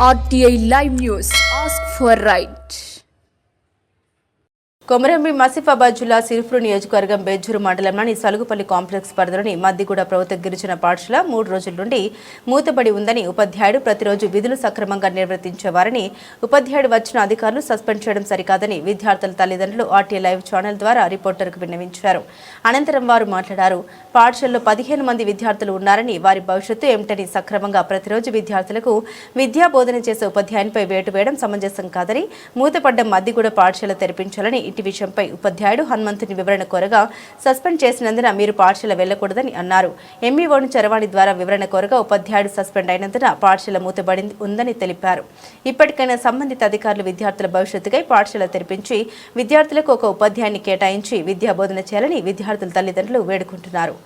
RTI Live News. Ask for right. Komaram Bheem Asifabad జిల్లా సిరిపురం నియోజకవర్గం బెజ్జూరు మండలంలోని సలుగుపల్లి కాంప్లెక్స్ పరిధిలోని మద్దిగూడ ప్రభుత్వ గిరిజన పాఠశాల 3 రోజుల నుండి మూతబడి ఉందని ఉపాధ్యాయుడు ప్రతిరోజు విధులు సక్రమంగా నిర్వర్తించేవారని ఉపాధ్యాయుడు వచ్చిన అధికారులు సస్పెండ్ చేయడం సరికాదని విద్యార్థుల తల్లిదండ్రులు ఆర్టీఐ లైవ్ ఛానల్ ద్వారా రిపోర్టర్కు విన్నవించారు. అనంతరం వారు మాట్లాడారు. పాఠశాలలో 15 మంది విద్యార్థులు ఉన్నారని వారి భవిష్యత్తు ఏమిటని సక్రమంగా ప్రతిరోజు విద్యార్థులకు విద్యా బోధన చేసే ఉపాధ్యాయునిపై వేటు వేయడం సమంజసం కాదని మూతపడ్డ మద్దిగూడ పాఠశాల తెరిపించాలని విషయంపై ఉపాధ్యాయుడు హనుమంతుని వివరణ కోరగా సస్పెండ్ చేసినందున మీరు పాఠశాల వెళ్లకూడదని అన్నారు. ఎంఈఓను చరవాణి ద్వారా వివరణ కోరగా ఉపాధ్యాయుడు సస్పెండ్ అయినందున పాఠశాల మూతబడి ఉందని తెలిపారు. ఇప్పటికైనా సంబంధిత అధికారులు విద్యార్థుల భవిష్యత్తుకై పాఠశాల తెరిపించి విద్యార్థులకు ఒక ఉపాధ్యాయుని కేటాయించి విద్యా బోధన చేయాలని విద్యార్థుల తల్లిదండ్రులు వేడుకుంటున్నారు.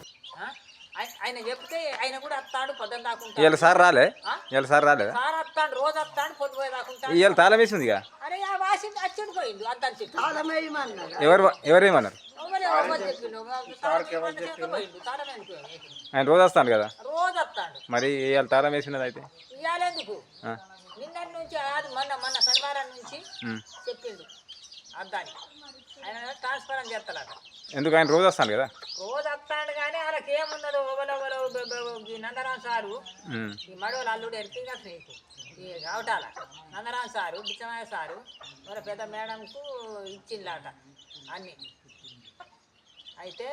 ఆయన చెప్తే ఆయన కూడా వస్తాడు పొద్దున్న దాకుంటా. ఇవాళ సార్ రాలే సార్ వస్తాడు, రోజు వస్తాడు, పొద్దుపోయి దాకుంటా. ఇవాళ తాళం వేసింది. అరే ఆ వాసింది అచ్చుడు పోయిండు అద్దని చెప్పి ఎవరేమన్నారు? ఆయన రోజు వస్తాడు కదా, రోజు వస్తాడు. మరి ఇవాళ తాళం వేసినది అయితే ఇవ్వాలెందుకు? నిన్నటి నుంచి మొన్న శనివారం నుంచి చెప్పిండు అద్దాని. ఆయన ట్రాన్స్ఫర్ చేస్తాడట. ఎందుకు? ఆయన రోజు వస్తాడు కదా. రోజు వస్తాడు కానీ వాళ్ళకి ఏమున్నదో నందరాం సారు ఈ మడవలు అల్లుడు ఎరికిగా స్నేహితు ఈ రావటాల నందరాం సారు బిచ్చమయ్య సారు వాళ్ళ పెద్ద మేడంకు ఇచ్చిందట అన్నీ. అయితే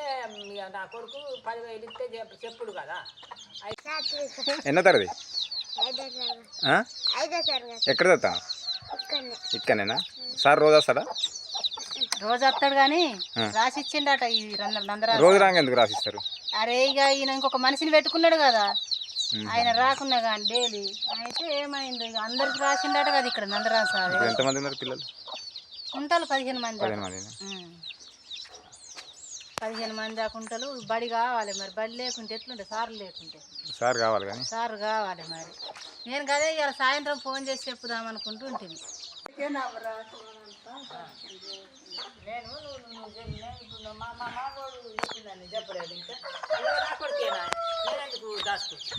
నా కొడుకు 10,000 ఇస్తే చెప్పుడు కదా. ఎన్నో తరగతి? ఎక్కడ చదువుతా? ఇక్కడనేనా? సార్ రోజు వస్తాడా? రోజు వస్తాడు కానీ రాసి ఇచ్చిండట. ఈ రోజు రాగా ఎందుకు రాసిస్తారు? అరే ఇక ఈయన ఇంకొక మనిషిని పెట్టుకున్నాడు కదా, ఆయన రాకున్నా కానీ డైలీ. అయితే ఏమైంది, ఇక అందరికి రాసిండట కదా ఇక్కడ నందరాం సార్. ఎంతమంది ఉన్నారు పిల్లలు? ఉంటారు 15 మంది. 15 మంది దాకా ఉంటారు. బడి కావాలి మరి, బడి లేకుంటే ఎట్లుంటే సార్లు లేకుంటే సార్ కావాలి కానీ సార్ కావాలి మరి. నేను కదే ఇవాళ సాయంత్రం ఫోన్ చేసి చెప్పుదాం అనుకుంటూ ఉంటుంది. నేను మా మామూలు చెప్పిందని చెప్పలేదు. ఇంకా నా కొడుకేనా, నేనెందుకు దాచుకుంటా?